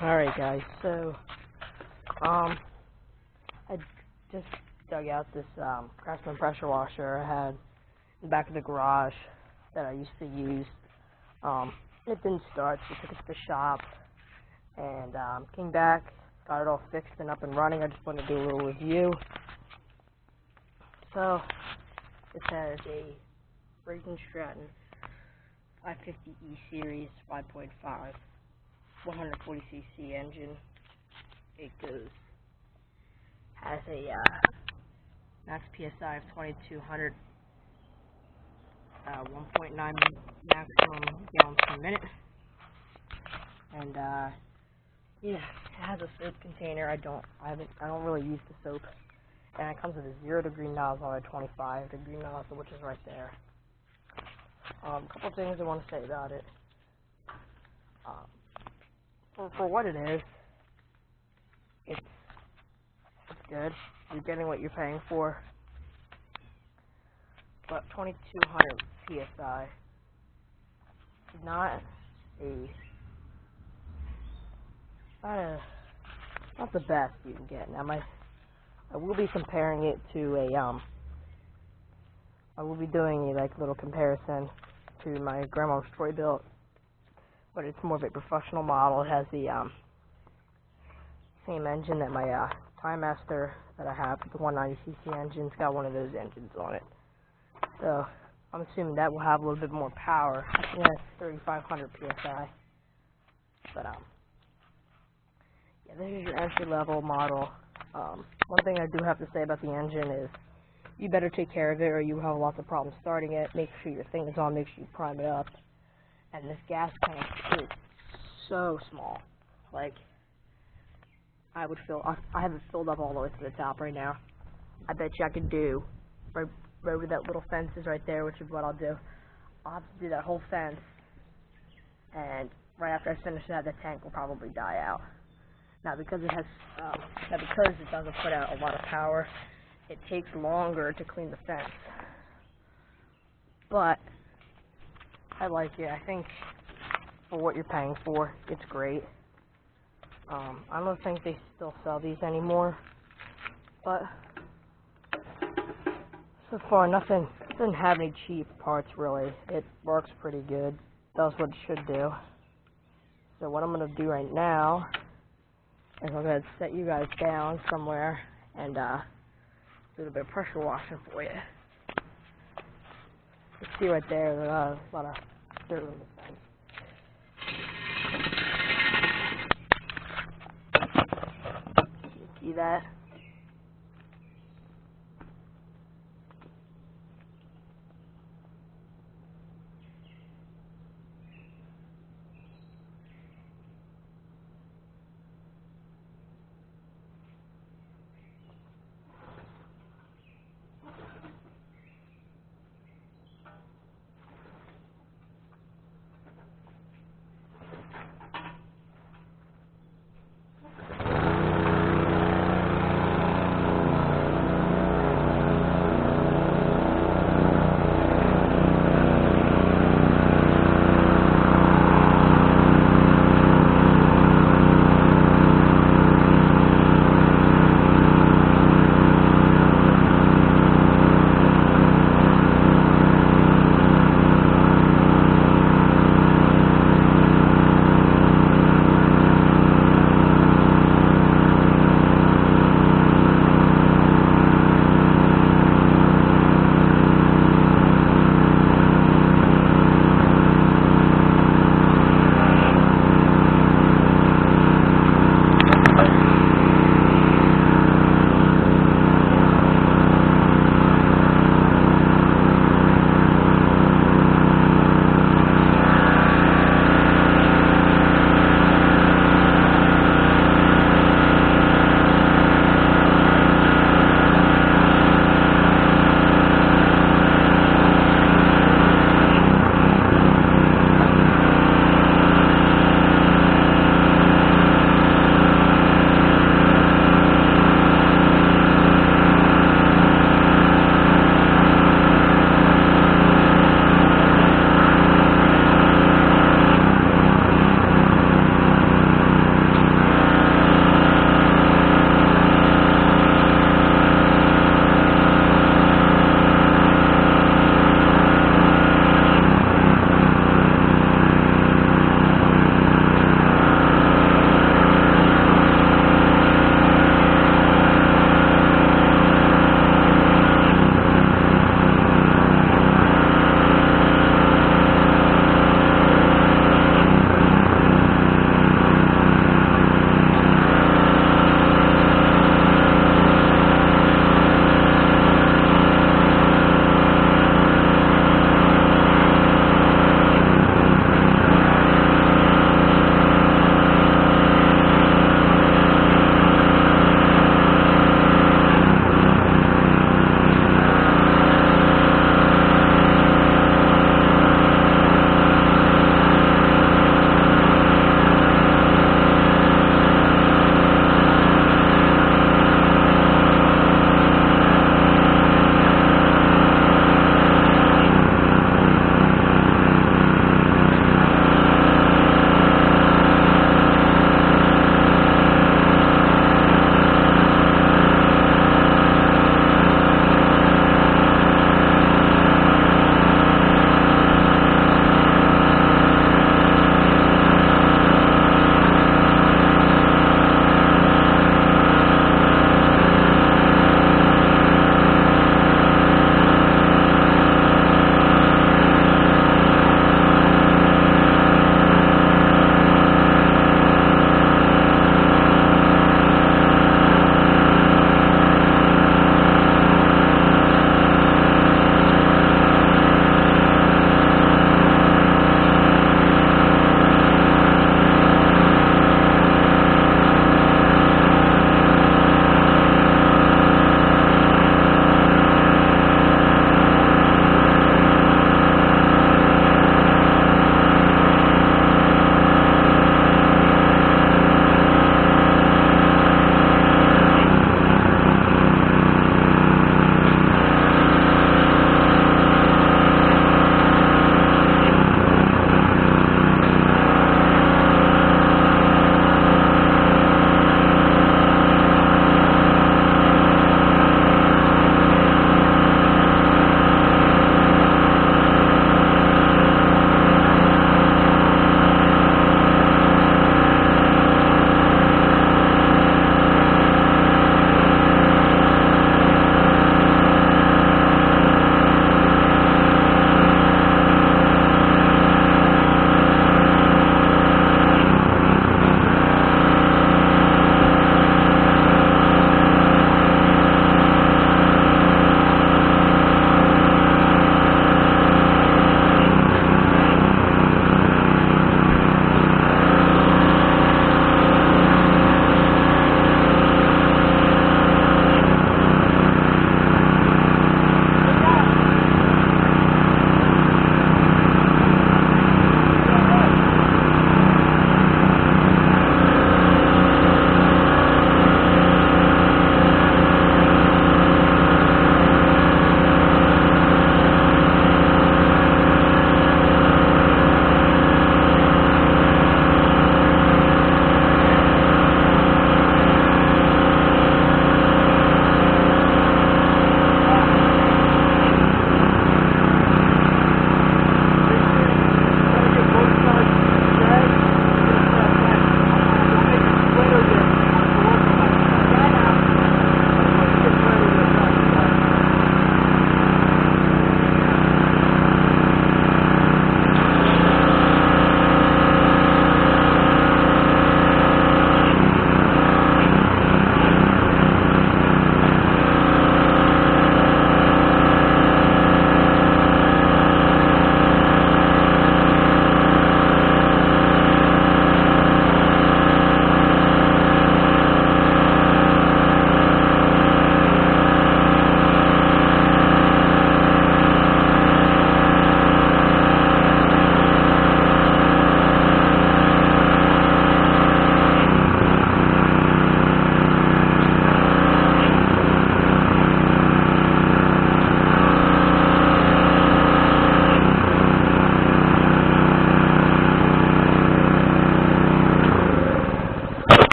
Alright guys, so I just dug out this Craftsman pressure washer I had in the back of the garage that I used to use. It didn't start, so I took it to the shop and came back, got it all fixed and up and running. I just wanted to do a little review. So this has a Brazen Stratton 550E series 5.5 140cc engine. It has a max PSI of 2200, 1.9 maximum gallons per minute, and yeah, it has a soap container. I don't really use the soap, and it comes with a 0-degree nozzle and a 25-degree nozzle, which is right there. A couple things I want to say about it. For what it is, it's good. You're getting what you're paying for. But 2200 PSI is not the best you can get. Now I will be comparing it to I will be doing a little comparison to my grandma's toy built, but it's more of a professional model. It has the same engine that my Time Master that I have, the 190cc engine. It's got one of those engines on it. So I'm assuming that will have a little bit more power. I think that's 3500 PSI. But yeah, this is your entry level model. One thing I do have to say about the engine is you better take care of it or you will have lots of problems starting it. Make sure your thing is on, make sure you prime it up. And this gas tank is so small. Like, I have it filled up all the way to the top right now. I bet you I could do right where that little fence is right there, which is what I'll do. I'll have to do that whole fence, and right after I finish that, the tank will probably die out. Now because it doesn't put out a lot of power, it takes longer to clean the fence. But I like it. I think for what you're paying for, it's great. I don't think they still sell these anymore, but so far nothing. It doesn't have any cheap parts really. It works pretty good. Does what it should do. So what I'm gonna do right now is I'm gonna set you guys down somewhere and do a little bit of pressure washing for you. You see right there, there's a lot of dirt on the fence. See that?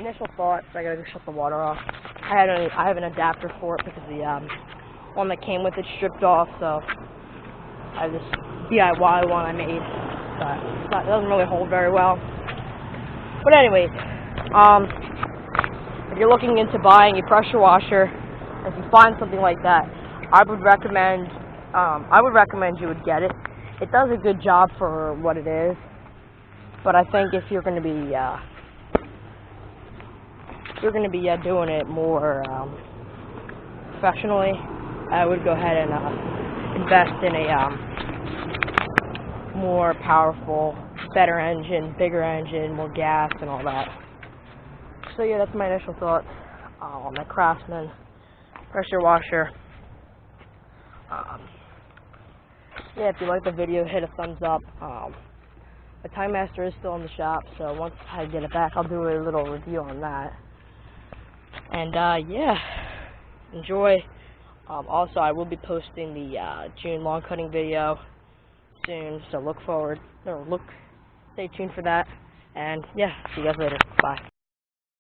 initial thoughts. I gotta go shut the water off. I have an adapter for it because the one that came with it stripped off, so I have this DIY one I made, but it doesn't really hold very well. But anyways, if you're looking into buying a pressure washer, if you find something like that, I would recommend you would get it. It does a good job for what it is, but I think if you're going to be doing it more professionally, I would go ahead and invest in a more powerful, better engine, bigger engine, more gas, and all that. So yeah, that's my initial thoughts on the Craftsman pressure washer. Yeah, if you like the video, hit a thumbs up. The Time Master is still in the shop, so once I get it back, I'll do a little review on that. And yeah, enjoy. Also, I will be posting the June lawn cutting video soon, so stay tuned for that. And yeah, see you guys later. Bye.